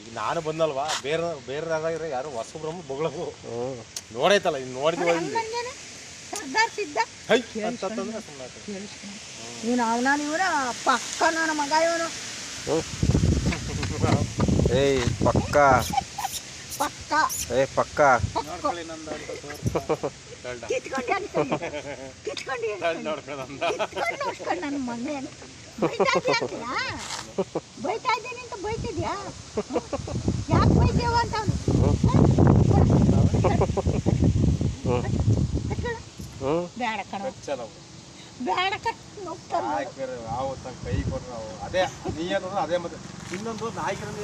ಈಗ ನಾನು ಬಂದಲ್ವಾ ಬೇರೆ ಬೇರೆ ಯಾರು ಹೊಸಬ್ರಮ್ಮ ಬೊಗಳವು ನೋಡೈತಲ್ಲ ಇನ್ನು ನೋಡಿದ್ವಿ ಇವನು ಅವನ ಇವನ ಪಕ್ಕ ನನ್ನ ಮಗ ಇವನು ಏಯ್ ಪಕ್ಕ ಪಕ್ಕ ಏ ಪಕ್ಕ ನನ್ನ ಮಗ ಬೈತಾ ಇದ್ದೀನಿ ಅಂತ ಬೈತಿದ್ಯಾ ಯಾಕೆ ಬೈತೇವ ಅಂತ ಬೇಡ ಕಣ ಬೇಡ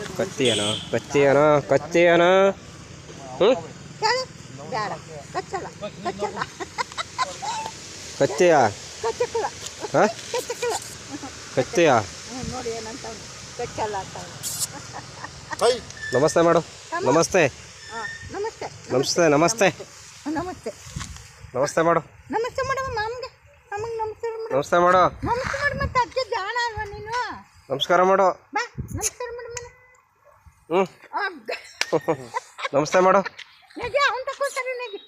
ಕತ್ತಿಯೇನೋ ಕತ್ತಿಯೇನೋ ಕತ್ತಿಯೇನೋ ಬೇಡ ಕಚ್ಚಲ್ಲ ಕಚ್ಚಲ್ಲ ಕತ್ತಿಯ ಕಚ್ಚಕ್ಕಲ್ಲ ಕಚ್ಚಕ್ಕಲ್ಲ ಕತ್ತಿಯ ನೋಡಿ ಏನಂತ ಕಚ್ಚಲ್ಲ ಅಂತ ನಮಸ್ತೆ ಮಾಡು ನಮಸ್ತೆ ನಮಸ್ತೆ ನಮಸ್ತೆ ನಮಸ್ತೆ ನಮಸ್ತೆ ನಮಸ್ತೆ ಮಾಡು ನಮಸ್ತೆ ಮೇಡಮ್ ಮಾಮ್ಗೆ ನಮಗೆ ನಮಸ್ತೆ ನಮಸ್ತೆ ಮಾಡು ನಮಸ್ತೆ ಮಾಡಿ ಮತ್ತೆ ಅಜ್ಜ ಜಾಣ ಅಲ್ವಾ ನೀನು ನಮಸ್ಕಾರ ಮಾಡು ಬಾ ನಮಸ್ಕಾರ ಮೇಡಮ್ ಹ್ಞೂ ನಮಸ್ತೆ ಮಾಡು ನಗಿ ಅವ್ನು ತಗೋತಾರೆ ನಗಿ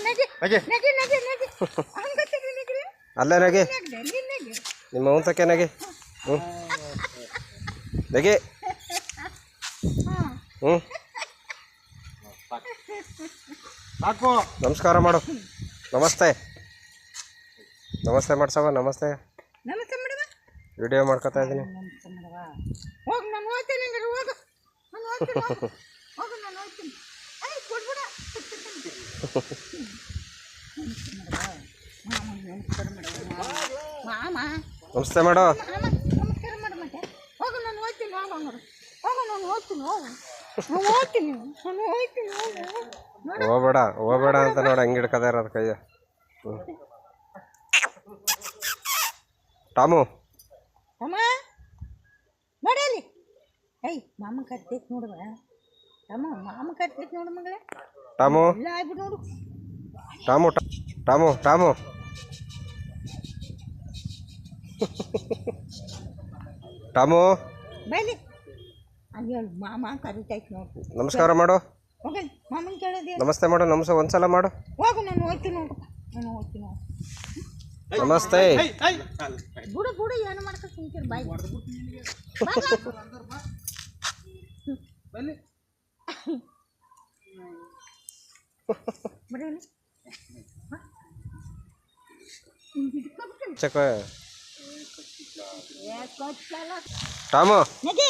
ನಗಿ ನಗಿ ನಗಿ ನಗಿ ಅವ್ನು ಗೊತ್ತಿದೆ ನಗಿ ಅಲ್ಲೇ ನಗಿ ನಗಿ ನಗಿ ನಿಮ್ಮ ಅವನ್ ತಕ್ಕೆ ನಗಿ ಹ್ಞೂ ನಗಿ ಹ್ಞೂ ನಮಸ್ಕಾರ ಮಾಡು ನಮಸ್ತೆ ನಮಸ್ತೆ ಮಾಡ್ಸವ ನಮಸ್ತೆ ನಮಸ್ತೆ ಮೇಡಮ್ ವಿಡಿಯೋ ಮಾಡ್ಕೊತಾ ಇದ್ದೀನಿ ನಮಸ್ತೆ ಮೇಡಮ್ ಹೋಗಿ ನಾನು ಹೋಗ್ತೀನಿ ಅಂದ್ರೆ ಹೋಗು ನಾನು ಹೋಗ್ತೀನಿ ಹೋಗು ನಾನು ಹೋಗ್ತೀನಿ ಅಯ್ಯ ಕೊಡ್ಬಿಡ ಮಾಮ ನಮಸ್ತೆ ಮಾಡು ನಮಸ್ಕಾರ ಮಾಡು ಮತ್ತೆ ಹೋಗು ನಾನು ಹೋಗ್ತೀನಿ ಹೋಗು ಹೋಗು ನಾನು ಹೋಗ್ತೀನಿ ಹೋಗು ನಾನು ಹೋಗ್ತೀನಿ ನಾನು ಹೋಗ್ತೀನಿ ಹೋಗು ಹೋಗ್ಬೇಡ ಹೋಗ್ಬೇಡ ಅಂತ ನೋಡಿ ಹಂಗೆ ಹಿಡ್ಕದ ಇರೋದು ಕೈಯ ಹ್ಞೂ ಟಾಮು ಅಮ್ಮ ನೋಡಲಿ ಏಯ್ ಮಾಮ ಕಟ್ತೈತೆ ನೋಡುವ ಅಮ್ಮ ಮಾಮ ಕಟ್ತೈತೆ ನೋಡು ಮಗಳೇ ಟಾಮು ಇಲ್ಲ ಆಗ್ಬಿಟ್ಟು ನೋಡು ಟಾಮು ಟಾಮು ಟಾಮು ಟಾಮು ಬೈಲಿ ಅಲ್ಲಿ ಮಾಮ ಕರಿತೈತೆ ನೋಡು ನಮಸ್ಕಾರ ಮಾಡು ಹೋಗಲಿ ಮಾಮನ ಕೇಳೋದೇ ನಮಸ್ತೆ ಮಾಡು ನಮಸ್ತೆ ಒಂದ್ಸಲ ಮಾಡು ಹೋಗು ನಾನು ಹೋಗ್ತೀನಿ ನೋಡು ನಾನು ಹೋಗ್ತೀನಿ ನೋಡು ನಮಸ್ತೆ ಬುಡು ಬುಡು ಏನು ಮಾಡ್ಕೊ ತಿಂತೀರಿ ಬಾಯ್ ಟಾಮು ನಗಿ